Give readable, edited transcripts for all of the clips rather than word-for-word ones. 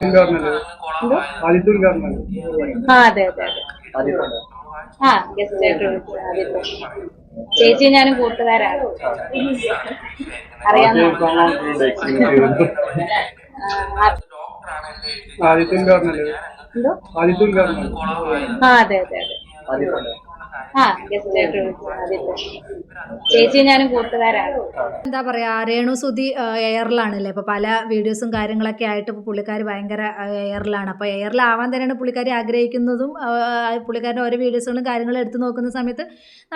Government എന്തോ? Aditya government ആ അതെ അതെ അതെ ആ ഗസ്റ്റ് ആയിട്ട് വിളിച്ചു ആദ്യത്തെ ചേച്ചി ഞാനും കൂട്ടുകാരാണ് അറിയാമോ? ആദിത്യ ഗവൺമെന്റ് എന്തോ? ആദിത്യ ഗവൺമെന്റ് ആ അതെ അതെ അതെ ആ ഗസ്റ്റ് ആയിട്ട് വിളിച്ചു ആദ്യത്തെ ചേച്ചി ഞാനും കൂട്ടുകാരാണ്. എന്താ പറയാ, രേണു സുധി എയറിലാണല്ലേ. അപ്പോൾ പല വീഡിയോസും കാര്യങ്ങളൊക്കെ ആയിട്ട് ഇപ്പോൾ പുള്ളിക്കാരി ഭയങ്കര എയറിലാണ്. അപ്പോൾ എയറിലാവാൻ തന്നെയാണ് പുള്ളിക്കാരി ആഗ്രഹിക്കുന്നതും. പുള്ളിക്കാരുടെ ഓരോ വീഡിയോസുകളും കാര്യങ്ങളും എടുത്തു നോക്കുന്ന സമയത്ത്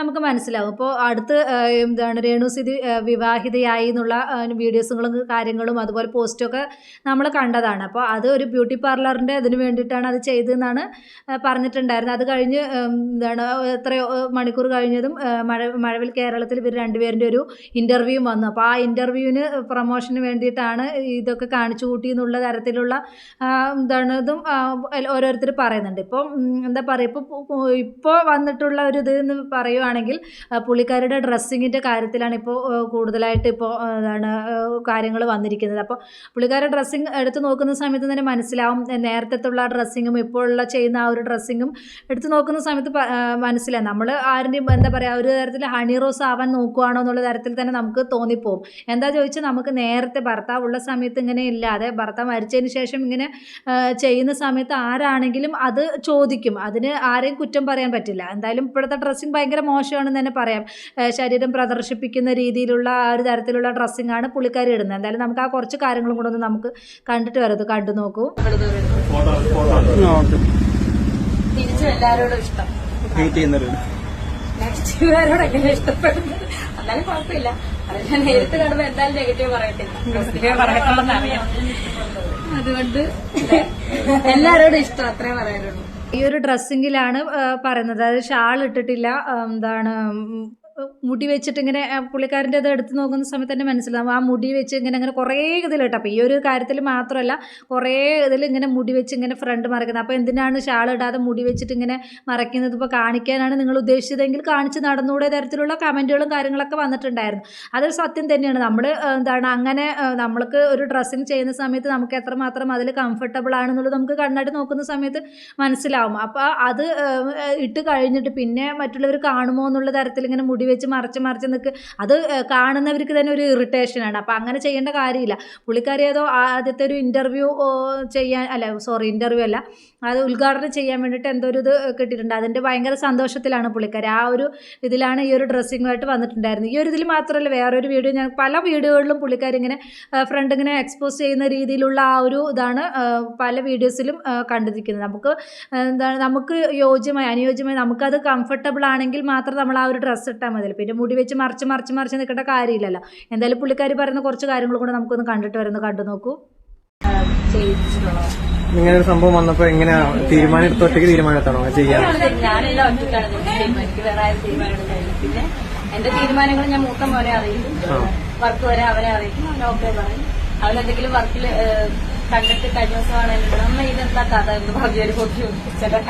നമുക്ക് മനസ്സിലാവും. ഇപ്പോൾ അടുത്ത് എന്താണ് രേണു സുധി വിവാഹിതയായി എന്നുള്ള വീഡിയോസുകളും കാര്യങ്ങളും അതുപോലെ പോസ്റ്റൊക്കെ നമ്മൾ കണ്ടതാണ്. അപ്പോൾ അത് ഒരു ബ്യൂട്ടി പാർലറിൻ്റെ ഇതിന് വേണ്ടിയിട്ടാണ് അത് ചെയ്തതെന്നാണ് പറഞ്ഞിട്ടുണ്ടായിരുന്നത്. അത് കഴിഞ്ഞ് എന്താണ് എത്രയോ മണിക്കൂർ കഴിഞ്ഞതും മഴവിൽ കേരളത്തിൽ ഇവർ രണ്ടുപേരുടെ ഒരു ഇൻ്റർവ്യൂ വന്നു. അപ്പോൾ ആ ഇൻ്റർവ്യൂവിന് പ്രൊമോഷന് വേണ്ടിയിട്ടാണ് ഇതൊക്കെ കാണിച്ചു കൂട്ടി എന്നുള്ള തരത്തിലുള്ള എന്താണ് ഇതും ഓരോരുത്തർ പറയുന്നുണ്ട്. ഇപ്പം എന്താ പറയുക, ഇപ്പോൾ വന്നിട്ടുള്ള ഒരു ഇത് എന്ന് പറയുവാണെങ്കിൽ പുള്ളിക്കാരുടെ ഡ്രസ്സിങ്ങിൻ്റെ കാര്യത്തിലാണ് ഇപ്പോൾ കൂടുതലായിട്ട് ഇപ്പോൾ എന്താണ് കാര്യങ്ങൾ വന്നിരിക്കുന്നത്. അപ്പോൾ പുള്ളിക്കാരുടെ ഡ്രസ്സിങ് എടുത്ത് നോക്കുന്ന സമയത്ത് തന്നെ മനസ്സിലാവും. നേരത്തെയുള്ള ഡ്രസ്സിങ്ങും ഇപ്പോഴുള്ള ചെയ്യുന്ന ആ ഒരു ഡ്രസ്സിങ്ങും എടുത്ത് നോക്കുന്ന സമയത്ത് മനസ്സിലാവും. നമ്മൾ ആരുടെയും എന്താ പറയുക ഒരു തരത്തിൽ ഹണി റോസ് ആവാൻ നോക്കുകയാണോ എന്നുള്ള തരത്തിൽ തന്നെ നമുക്ക് തോന്നിപ്പോവും. എന്താ ചോദിച്ചാൽ നമുക്ക് നേരത്തെ ഭർത്താവ് ഉള്ള സമയത്ത് ഇങ്ങനെ ഇല്ലാതെ ഭർത്താവ് മരിച്ചതിന് ശേഷം ഇങ്ങനെ ചെയ്യുന്ന സമയത്ത് ആരാണെങ്കിലും അത് ചോദിക്കും. അതിന് ആരെയും കുറ്റം പറയാൻ പറ്റില്ല. എന്തായാലും ഇപ്പോഴത്തെ ഡ്രസ്സിങ് ഭയങ്കര മോശമാണെന്ന് തന്നെ പറയാം. ശരീരം പ്രദർശിപ്പിക്കുന്ന രീതിയിലുള്ള ആ ഒരു തരത്തിലുള്ള ഡ്രസ്സിങ്ങാണ് പുള്ളിക്കാരി ഇടുന്നത്. എന്തായാലും നമുക്ക് ആ കുറച്ച് കാര്യങ്ങളും കൂടെ ഒന്ന് നമുക്ക് കണ്ടിട്ട് വരത് കണ്ടു നോക്കൂ. തിരിച്ചും എല്ലാവരോടും ഇഷ്ടം, നെഗറ്റീവുകാരോട് എങ്ങനെ ഇഷ്ടപ്പെടുന്നത് എന്നാലും കുഴപ്പമില്ല. അത് ഞാൻ നേരിട്ട് കാണുമ്പോൾ എന്തായാലും നെഗറ്റീവ് പറയത്തില്ല, പോസിറ്റീവ് പറയത്തുള്ളതെന്ന് അറിയാം. അതുകൊണ്ട് എല്ലാവരോടും ഇഷ്ടം, അത്രേ പറയാനുള്ളൂ. ഈ ഒരു ഡ്രസ്സിങ്ങിലാണ് പറയുന്നത്. അതായത് ഷാൾ ഇട്ടിട്ടില്ല, എന്താണ് മുടി വെച്ചിട്ട് ഇങ്ങനെ പുള്ളിക്കാരൻ്റെ അത് എടുത്ത് നോക്കുന്ന സമയത്ത് തന്നെ മനസ്സിലാവും. ആ മുടി വെച്ച് ഇങ്ങനെ കുറേ ഇതിലിട്ട്, അപ്പോൾ ഈ ഒരു കാര്യത്തിൽ മാത്രമല്ല കുറേ ഇതിൽ ഇങ്ങനെ മുടി വെച്ച് ഇങ്ങനെ ഫ്രണ്ട് മറയ്ക്കുന്നത്. അപ്പോൾ എന്തിനാണ് ഷാൾ ഇടാതെ മുടി വെച്ചിട്ട് ഇങ്ങനെ മറയ്ക്കുന്നത്? ഇപ്പോൾ കാണിക്കാനാണ് നിങ്ങൾ ഉദ്ദേശിച്ചതെങ്കിൽ കാണിച്ച് നടന്നുകൂടെ തരത്തിലുള്ള കമൻറ്റുകളും കാര്യങ്ങളൊക്കെ വന്നിട്ടുണ്ടായിരുന്നു. അതൊരു സത്യം തന്നെയാണ്. നമ്മൾ എന്താണ് അങ്ങനെ നമ്മൾക്ക് ഒരു ഡ്രസ്സിങ് ചെയ്യുന്ന സമയത്ത് നമുക്ക് എത്രമാത്രം അതിൽ കംഫർട്ടബിൾ ആണെന്നുള്ളത് നമുക്ക് കണ്ണാടി നോക്കുന്ന സമയത്ത് മനസ്സിലാവും. അപ്പോൾ അത് ഇട്ട് കഴിഞ്ഞിട്ട് പിന്നെ മറ്റുള്ളവർ കാണുമോ എന്നുള്ള തരത്തിൽ ഇങ്ങനെ മുടി വെച്ച് മറച്ച് നിൽക്ക്, അത് കാണുന്നവർക്ക് തന്നെ ഒരു ഇറിറ്റേഷനാണ്. അപ്പോൾ അങ്ങനെ ചെയ്യേണ്ട കാര്യമില്ല. പുള്ളിക്കാരി ഏതോ ആദ്യത്തെ ഒരു ഇൻ്റർവ്യൂ ഇൻ്റർവ്യൂ അല്ല, അത് ഉദ്ഘാടനം ചെയ്യാൻ വേണ്ടിയിട്ട് എന്തോ ഒരു ഇത് കിട്ടിയിട്ടുണ്ട്. അതിൻ്റെ ഭയങ്കര സന്തോഷത്തിലാണ് പുള്ളിക്കാരി. ആ ഒരു ഇതിലാണ് ഈ ഒരു ഡ്രസ്സിങ്ങുമായിട്ട് വന്നിട്ടുണ്ടായിരുന്നത്. ഈ ഒരു ഇതിൽ മാത്രമല്ല, വേറൊരു വീഡിയോ ഞാൻ പല വീഡിയോകളിലും പുള്ളിക്കാരി ഇങ്ങനെ ഫ്രണ്ട് ഇങ്ങനെ എക്സ്പോസ് ചെയ്യുന്ന രീതിയിലുള്ള ആ ഒരു ഇതാണ് പല വീഡിയോസിലും കണ്ടിരിക്കുന്നത്. നമുക്ക് അനുയോജ്യമായി നമുക്കത് കംഫർട്ടബിൾ ആണെങ്കിൽ മാത്രം നമ്മൾ ആ ഒരു ഡ്രസ്സ് ഇട്ടാൽ മതി. പിന്നെ മുടി വെച്ച് മറിച്ച് നിൽക്കേണ്ട കാര്യമില്ലല്ലോ. എന്തായാലും പുള്ളിക്കാരി പറയുന്ന കുറച്ച് കാര്യങ്ങൾ കൂടെ നമുക്കൊന്ന് കണ്ടു നോക്കൂ. ഇങ്ങനെ ഒരു സംഭവം വന്നപ്പോ എങ്ങനെ തീരുമാനം എടുത്ത് ഒറ്റയ്ക്ക് തീരുമാനത്താണോ ചെയ്യാൻ? ഞാനെല്ലാം ഒറ്റയ്ക്കാണ് തീരുമാനം, എനിക്ക് വേറെ ആരും തീരുമാനം. പിന്നെ എന്റെ തീരുമാനങ്ങൾ ഞാൻ മൂത്ത മോനെ അറിയിക്കും, വർക്ക് വരെ അവനെ അറിയിക്കും, അവൻ ഓക്കെ പറയും. അവനെന്തെങ്കിലും വർക്കിൽ കണ്ടിട്ട് കഴിഞ്ഞ ദിവസമാണ് അമ്മ ഇതെന്താ കഥ എന്ന് പറഞ്ഞൊരു കൊച്ചു ചില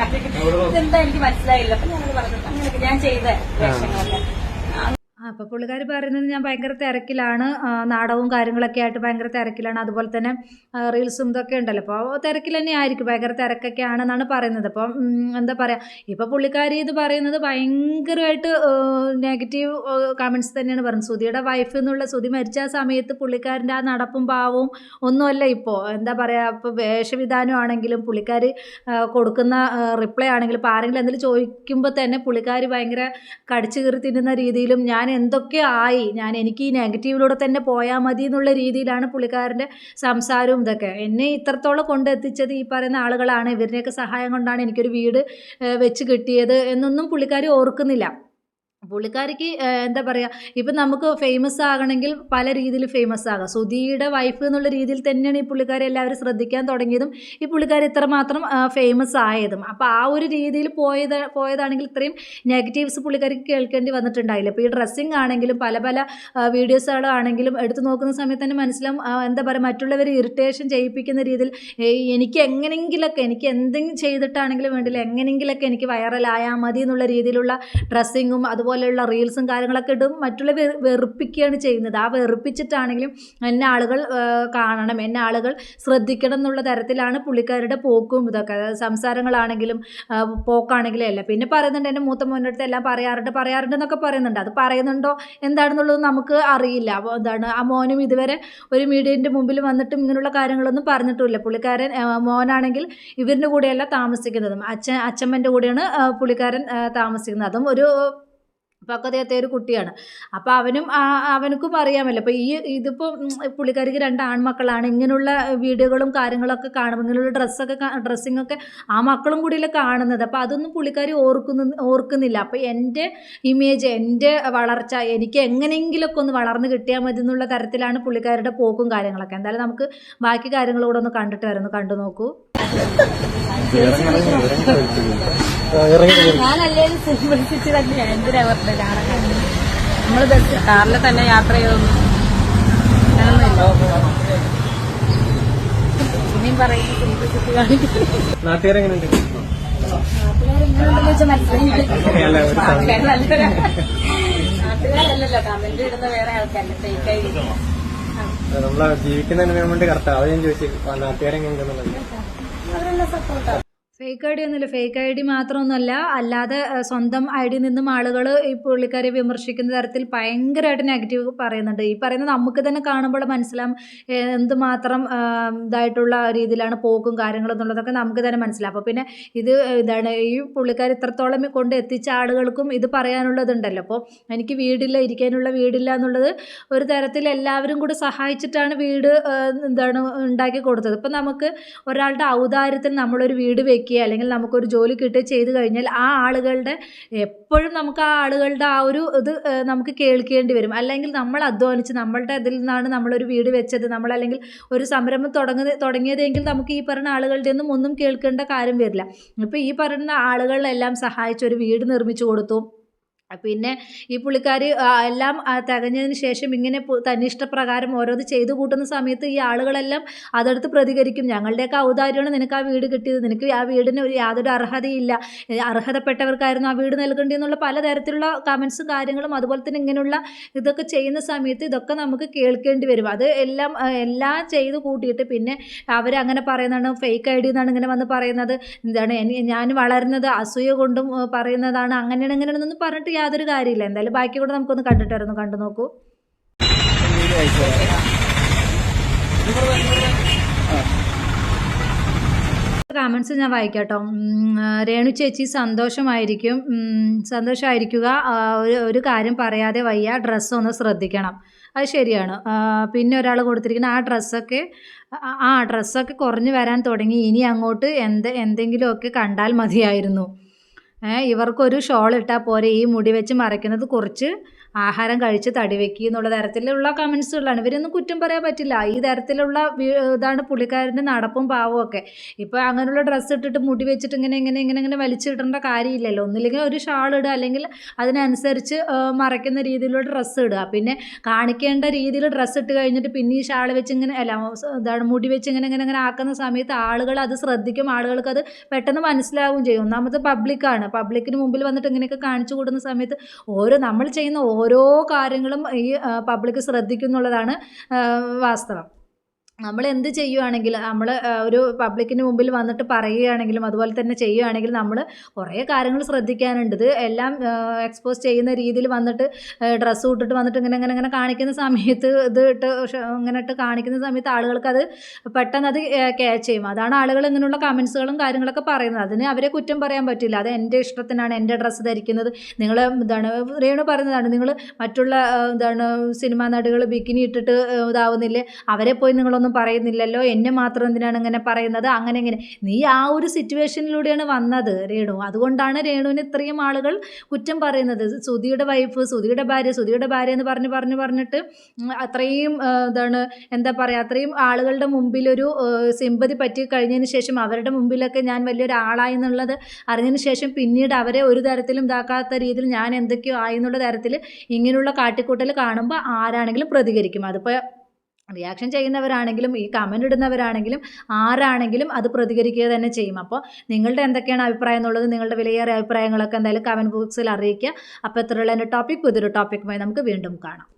ഇതെന്താ എനിക്ക് മനസ്സിലായില്ല. അപ്പൊ ഞാനത് പറഞ്ഞു അങ്ങനെയൊക്കെ ഞാൻ ചെയ്ത വേഷങ്ങളൊക്കെ. അപ്പോൾ പുള്ളിക്കാരി പറയുന്നത് ഞാൻ ഭയങ്കര തിരക്കിലാണ്, നാടകവും കാര്യങ്ങളൊക്കെ ആയിട്ട് ഭയങ്കര തിരക്കിലാണ്, അതുപോലെ തന്നെ റീൽസും ഇതൊക്കെ ഉണ്ടല്ലോ, അപ്പോൾ തിരക്കിൽ തന്നെ ആയിരിക്കും, ഭയങ്കര തിരക്കൊക്കെ ആണെന്നാണ് പറയുന്നത്. അപ്പം എന്താ പറയുക, ഇപ്പോൾ പുള്ളിക്കാരി ഇത് പറയുന്നത് ഭയങ്കരമായിട്ട് നെഗറ്റീവ് കമൻറ്റ്സ് തന്നെയാണ് പറയുന്നത്. സുധിയുടെ വൈഫ് എന്നുള്ള, സുധി മരിച്ച ആ സമയത്ത് പുള്ളിക്കാരൻ്റെ ആ നടപ്പും പാവവും ഒന്നുമല്ല ഇപ്പോൾ. എന്താ പറയുക, ഇപ്പോൾ വേഷവിധാനം ആണെങ്കിലും പുള്ളിക്കാരി കൊടുക്കുന്ന റിപ്ലൈ ആണെങ്കിലും ഇപ്പോൾ ആരെങ്കിലും എന്തെങ്കിലും ചോദിക്കുമ്പോൾ തന്നെ പുള്ളിക്കാരി ഭയങ്കര കടിച്ചു കീറി തിന്നുന്ന രീതിയിലും എനിക്ക് ഈ നെഗറ്റീവിലൂടെ തന്നെ പോയാൽ മതി എന്നുള്ള രീതിയിലാണ് പുള്ളിക്കാരൻ്റെ സംസാരവും ഇതൊക്കെ. എന്നെ ഇത്രത്തോളം കൊണ്ടെത്തിച്ചത് ഈ പറയുന്ന ആളുകളാണ്, ഇവരുടെയൊക്കെ സഹായം കൊണ്ടാണ് എനിക്കൊരു വീട് വെച്ച് കിട്ടിയത് എന്നൊന്നും പുള്ളിക്കാരി ഓർക്കുന്നില്ല. പുള്ളിക്കാരിക്ക് എന്താ പറയുക, ഇപ്പം നമുക്ക് ഫേമസ് ആകണമെങ്കിൽ പല രീതിയിൽ ഫേമസ് ആകാം. സുധിയുടെ വൈഫ് എന്നുള്ള രീതിയിൽ തന്നെയാണ് ഈ പുള്ളിക്കാരി എല്ലാവരും ശ്രദ്ധിക്കാൻ തുടങ്ങിയതും ഈ പുള്ളിക്കാരി ഇത്രമാത്രം ഫേമസ് ആയതും. അപ്പോൾ ആ ഒരു രീതിയിൽ പോയതാണെങ്കിൽ ഇത്രയും നെഗറ്റീവ്സ് പുള്ളിക്കാരിക്ക് കേൾക്കേണ്ടി വന്നിട്ടുണ്ടായില്ല. ഇപ്പോൾ ഈ ഡ്രസ്സിങ് ആണെങ്കിലും പല വീഡിയോസുകളാണെങ്കിലും എടുത്തു നോക്കുന്ന സമയത്ത് തന്നെ മനസ്സിലാവും. എന്താ പറയുക, മറ്റുള്ളവരെ ഇറിറ്റേഷൻ ചെയ്യിപ്പിക്കുന്ന രീതിയിൽ എനിക്ക് എന്തെങ്കിലും ചെയ്തിട്ടാണെങ്കിലും വേണ്ടില്ല, എങ്ങനെയെങ്കിലൊക്കെ എനിക്ക് വൈറലായാൽ മതി എന്നുള്ള രീതിയിലുള്ള ഡ്രസ്സിങ്ങും അതുപോലെ അതുപോലെയുള്ള റീൽസും കാര്യങ്ങളൊക്കെ ഇടും, മറ്റുള്ള വെറുപ്പിക്കുകയാണ് ചെയ്യുന്നത്. ആ വെറുപ്പിച്ചിട്ടാണെങ്കിലും എന്നെ ആളുകൾ കാണണം, എന്നെ ആളുകൾ ശ്രദ്ധിക്കണം എന്നുള്ള തരത്തിലാണ് പുള്ളിക്കാരുടെ പോക്കും ഇതൊക്കെ, സംസാരങ്ങളാണെങ്കിലും പോക്കാണെങ്കിലും എല്ലാം. പിന്നെ പറയുന്നുണ്ട് എൻ്റെ മൂത്ത മോൻ്റെ അടുത്ത് എല്ലാം പറയാറുണ്ട് എന്നൊക്കെ പറയുന്നുണ്ട്. അത് പറയുന്നുണ്ടോ എന്താണെന്നുള്ളത് നമുക്ക് അറിയില്ല. അപ്പോൾ എന്താണ്, ആ മോനും ഇതുവരെ ഒരു മീഡിയൻ്റെ മുമ്പിൽ വന്നിട്ടും ഇങ്ങനെയുള്ള കാര്യങ്ങളൊന്നും പറഞ്ഞിട്ടുമില്ല. പുള്ളിക്കാരൻ മോനാണെങ്കിൽ ഇവരിൻ്റെ കൂടെയല്ല താമസിക്കുന്നതും, അച്ഛമ്മൻ്റെ കൂടെയാണ് പുള്ളിക്കാരൻ താമസിക്കുന്നത്. അതും ഒരു പക്വതയത്തെ ഒരു കുട്ടിയാണ്. അപ്പോൾ അവനക്കും അറിയാമല്ലോ. അപ്പോൾ ഇതിപ്പോൾ പുള്ളിക്കാരിക്ക് 2 ആൺമക്കളാണ്. ഇങ്ങനെയുള്ള വീഡിയോകളും കാര്യങ്ങളൊക്കെ കാണുമ്പോൾ ഇങ്ങനെയുള്ള ഡ്രസ്സിങ്ങൊക്കെ ആ മക്കളും കൂടിയല്ലേ കാണുന്നത്. അപ്പോൾ അതൊന്നും പുള്ളിക്കാരി ഓർക്കുന്നില്ല. അപ്പോൾ എൻ്റെ ഇമേജ്, എൻ്റെ വളർച്ച എനിക്ക് എങ്ങനെയെങ്കിലുമൊക്കെ ഒന്ന് വളർന്ന് കിട്ടിയാൽ മതി എന്നുള്ള തരത്തിലാണ് പുള്ളിക്കാരുടെ പോക്കും കാര്യങ്ങളൊക്കെ. എന്തായാലും നമുക്ക് ബാക്കി കാര്യങ്ങൾ കൂടെ ഒന്ന് കണ്ടിട്ട് വരുന്നു, കണ്ടു നോക്കൂ. ഞാനല്ലേലും സിംപിളിസിറ്റി തന്നെയാണ്. എന്തിനാ പറഞ്ഞത് നമ്മൾ കാറിൽ തന്നെ യാത്ര ചെയ്തൊന്നും ഇനിയും പറയുന്നത് സിംപിളിസിറ്റി കാണിക്കും. നാട്ടുകാരെങ്ങനെയുണ്ട്? നാട്ടുകാരെങ്ങനെയുണ്ടെന്ന് വെച്ചാൽ നാട്ടുകാരല്ലല്ലോ കമന്റ് ഇടുന്ന വേറെ ആൾക്കാരല്ലേ, ഫേക്കായി നമ്മളെ ജീവിക്കുന്ന എൻവയോൺമെന്റ് കറക്റ്റ്. അത് ഞാൻ ചോദിച്ചു, നാട്ടുകാരെങ്ങനെയുണ്ടെന്നുള്ളത്. അവരെല്ലാം സപ്പോർട്ടാണ്. ഫേക്ക് ഐ ഡി ഒന്നുമില്ല. ഫേക്ക് ഐ ഡി മാത്രമൊന്നുമല്ല, അല്ലാതെ സ്വന്തം ഐ ഡി നിന്നും ആളുകൾ ഈ പുള്ളിക്കാരെ വിമർശിക്കുന്ന തരത്തിൽ ഭയങ്കരമായിട്ട് നെഗറ്റീവ് പറയുന്നുണ്ട്. ഈ പറയുന്നത് നമുക്ക് തന്നെ കാണുമ്പോൾ മനസ്സിലാവും എന്തുമാത്രം ഇതായിട്ടുള്ള രീതിയിലാണ് പോക്കും കാര്യങ്ങളും എന്നുള്ളതൊക്കെ നമുക്ക് തന്നെ മനസ്സിലാവും. അപ്പോൾ പിന്നെ ഈ പുള്ളിക്കാർ ഇത്രത്തോളം കൊണ്ട് എത്തിച്ച ആളുകൾക്കും ഇത് പറയാനുള്ളതുണ്ടല്ലോ. അപ്പോൾ എനിക്ക് ഇരിക്കാനുള്ള വീടില്ല എന്നുള്ളത് ഒരു തരത്തിൽ എല്ലാവരും കൂടി സഹായിച്ചിട്ടാണ് വീട് ഉണ്ടാക്കി കൊടുത്തത്. ഇപ്പം നമുക്ക് ഒരാളുടെ ഔദാര്യത്തിൽ നമ്മളൊരു വീട് അല്ലെങ്കിൽ നമുക്കൊരു ജോലി കിട്ടുകയും ചെയ്തു കഴിഞ്ഞാൽ ആ ആളുകളുടെ എപ്പോഴും നമുക്ക് ആ ആളുകളുടെ ആ ഒരു ഇത് നമുക്ക് കേൾക്കേണ്ടി വരും. അല്ലെങ്കിൽ നമ്മൾ അധ്വാനിച്ച് നമ്മളുടെ ഇതിൽ നിന്നാണ് നമ്മളൊരു വീട് വെച്ചത്, നമ്മളല്ലെങ്കിൽ ഒരു സംരംഭം തുടങ്ങിയതെങ്കിൽ നമുക്ക് ഈ പറയുന്ന ആളുകളുടെ ഒന്നും കേൾക്കേണ്ട കാര്യം വരില്ല. ഇപ്പോൾ ഈ പറയുന്ന ആളുകളെല്ലാം സഹായിച്ച് ഒരു വീട് നിർമ്മിച്ചു കൊടുത്തു. പിന്നെ ഈ പുള്ളിക്കാരി എല്ലാം തികഞ്ഞതിന് ശേഷം ഇങ്ങനെ തന്നിഷ്ടപ്രകാരം ഓരോന്ന് ചെയ്തു കൂട്ടുന്ന സമയത്ത് ഈ ആളുകളെല്ലാം അതെടുത്ത് പ്രതികരിക്കും. ഞങ്ങളുടെയൊക്കെ ഔദാര്യമാണ് നിനക്ക് ആ വീട് കിട്ടിയത്, നിനക്ക് ആ വീടിന് യാതൊരു അർഹതയില്ല, അർഹതപ്പെട്ടവർക്കായിരുന്നു ആ വീട് നൽകേണ്ടതെന്നുള്ള പലതരത്തിലുള്ള കമൻസും കാര്യങ്ങളും. അതുപോലെ തന്നെ ഇങ്ങനെയുള്ള ഇതൊക്കെ ചെയ്യുന്ന സമയത്ത് ഇതൊക്കെ നമുക്ക് കേൾക്കേണ്ടി വരും. അത് എല്ലാം ചെയ്ത് കൂട്ടിയിട്ട് പിന്നെ അവരങ്ങനെ പറയുന്നതാണ് ഫേക്ക് ഐ ഡി എന്നാണ് ഇങ്ങനെ വന്ന് പറയുന്നത്. ഞാൻ വളരുന്നത് അസൂയ കൊണ്ടും പറയുന്നതാണ്, അങ്ങനെയാണെന്നൊന്നും പറഞ്ഞിട്ട് യാതൊരു കാര്യമില്ല. എന്തായാലും ബാക്കി കൂടെ നമുക്കൊന്ന് കണ്ടിട്ടായിരുന്നു, കണ്ടു നോക്കൂ. കമൻസ് ഞാൻ വായിക്കാട്ടോ. രേണു ചേച്ചി സന്തോഷമായിരിക്കുക, ഒരു കാര്യം പറയാതെ വയ്യ, ഡ്രസ്സ് ഒന്ന് ശ്രദ്ധിക്കണം. അത് ശരിയാണ്. പിന്നെ ഒരാൾ കൊടുത്തിരിക്കുന്ന ആ ഡ്രസ്സൊക്കെ കുറഞ്ഞു വരാൻ തുടങ്ങി, ഇനി അങ്ങോട്ട് എന്തെങ്കിലുമൊക്കെ കണ്ടാൽ മതിയായിരുന്നു. ഇവർക്കൊരു ഷോൾ ഇട്ടാൽ പോരെ, ഈ മുടി വെച്ച് മറയ്ക്കുന്നത് കുറച്ച് ആഹാരം കഴിച്ച് തടി വെക്കുക എന്നുള്ള തരത്തിലുള്ള കമൻസുകളാണ്. ഇവരൊന്നും കുറ്റം പറയാൻ പറ്റില്ല. ഈ തരത്തിലുള്ള ഇതാണ് പുള്ളിക്കാരൻ്റെ നടപ്പും പാവവും ഒക്കെ. ഇപ്പോൾ അങ്ങനെയുള്ള ഡ്രസ്സ് ഇട്ടിട്ട് മുടി വെച്ചിട്ട് ഇങ്ങനെ വലിച്ചിടേണ്ട കാര്യമില്ലല്ലോ. ഒന്നില്ലെങ്കിൽ ഒരു ഷാൾ ഇടുക, അല്ലെങ്കിൽ അതിനനുസരിച്ച് മറയ്ക്കുന്ന രീതിയിലുള്ള ഡ്രസ്സ് ഇടുക. പിന്നെ കാണിക്കേണ്ട രീതിയിൽ ഡ്രസ്സ് ഇട്ട് കഴിഞ്ഞിട്ട് പിന്നെ ഈ ഷാൾ വെച്ച് മുടി വെച്ച് ഇങ്ങനെ ആക്കുന്ന സമയത്ത് ആളുകൾ അത് ശ്രദ്ധിക്കും, ആളുകൾക്ക് അത് പെട്ടെന്ന് മനസ്സിലാവുകയും ചെയ്യും. ഒന്നാമത് പബ്ലിക്കിന് മുമ്പിൽ വന്നിട്ട് ഇങ്ങനെയൊക്കെ കാണിച്ചു കൊടുക്കുന്ന സമയത്ത് നമ്മൾ ചെയ്യുന്ന ഓരോ കാര്യങ്ങളും ഈ പബ്ലിക് ശ്രദ്ധിക്കും എന്നുള്ളതാണ് വാസ്തവം. നമ്മൾ എന്ത് ചെയ്യുകയാണെങ്കിൽ, നമ്മൾ ഒരു പബ്ലിക്കിന് മുമ്പിൽ വന്നിട്ട് പറയുകയാണെങ്കിലും അതുപോലെ തന്നെ ചെയ്യുകയാണെങ്കിൽ നമ്മൾ കുറേ കാര്യങ്ങൾ ശ്രദ്ധിക്കാനുണ്ട്. ഇത് എല്ലാം എക്സ്പോസ് ചെയ്യുന്ന രീതിയിൽ വന്നിട്ട് ഡ്രസ്സ് ഇട്ടിട്ട് വന്നിട്ട് ഇങ്ങനെ കാണിക്കുന്ന സമയത്ത് ഇങ്ങനെ ഇട്ട് കാണിക്കുന്ന സമയത്ത് ആളുകൾക്ക് അത് പെട്ടെന്ന് അത് ക്യാച്ച് ചെയ്യും. അതാണ് ആളുകൾ ഇങ്ങനെയുള്ള കമൻസുകളും കാര്യങ്ങളൊക്കെ പറയുന്നത്. അതിന് അവരെ കുറ്റം പറയാൻ പറ്റില്ല. അത് എൻ്റെ ഇഷ്ടത്തിനാണ് എൻ്റെ ഡ്രസ്സ് ധരിക്കുന്നത്. നിങ്ങൾ രേണു പറയുന്നതാണ്, നിങ്ങൾ മറ്റുള്ള സിനിമാ നടികൾ ബിക്കിനി ഇട്ടിട്ട് ഇതാവുന്നില്ലേ, അവരെ പോയി നിങ്ങളൊന്നും പറയുന്നില്ലല്ലോ, എന്നെ മാത്രം എന്തിനാണ് ഇങ്ങനെ പറയുന്നത്, അങ്ങനെ നീ ആ ഒരു സിറ്റുവേഷനിലൂടെയാണ് വന്നത് രേണു. അതുകൊണ്ടാണ് രേണുവിന് ഇത്രയും ആളുകൾ കുറ്റം പറയുന്നത്. സുധിയുടെ വൈഫ്, സുധിയുടെ ഭാര്യ എന്ന് പറഞ്ഞിട്ട് അത്രയും അത്രയും ആളുകളുടെ മുമ്പിലൊരു സിമ്പതി പറ്റി കഴിഞ്ഞതിന് ശേഷം അവരുടെ മുമ്പിലൊക്കെ ഞാൻ വലിയൊരാളായി എന്നുള്ളത് അറിഞ്ഞതിന് ശേഷം പിന്നീട് അവരെ ഒരു തരത്തിലും ഇതാക്കാത്ത രീതിയിൽ ഞാൻ എന്തൊക്കെയോ ആയി എന്നുള്ള തരത്തിൽ ഇങ്ങനെയുള്ള കാട്ടിക്കൂട്ടൽ കാണുമ്പോൾ ആരാണെങ്കിലും പ്രതികരിക്കും. അതിപ്പോൾ റിയാക്ഷൻ ചെയ്യുന്നവരാണെങ്കിലും ഈ കമൻ്റ് ഇടുന്നവരാണെങ്കിലും ആരാണെങ്കിലും അത് പ്രതികരിക്കുക തന്നെ ചെയ്യും. അപ്പോൾ നിങ്ങളുടെ എന്തൊക്കെയാണ് അഭിപ്രായം എന്നുള്ളത്, നിങ്ങളുടെ വിലയേറിയ അഭിപ്രായങ്ങളൊക്കെ എന്തായാലും കമൻറ്റ് ബോക്സിൽ അറിയിക്കുക. അപ്പോൾ ഇത്രയുള്ള എൻ്റെ ടോപ്പിക് പുതിയൊരു ടോപ്പിക്കുമായി നമുക്ക് വീണ്ടും കാണാം.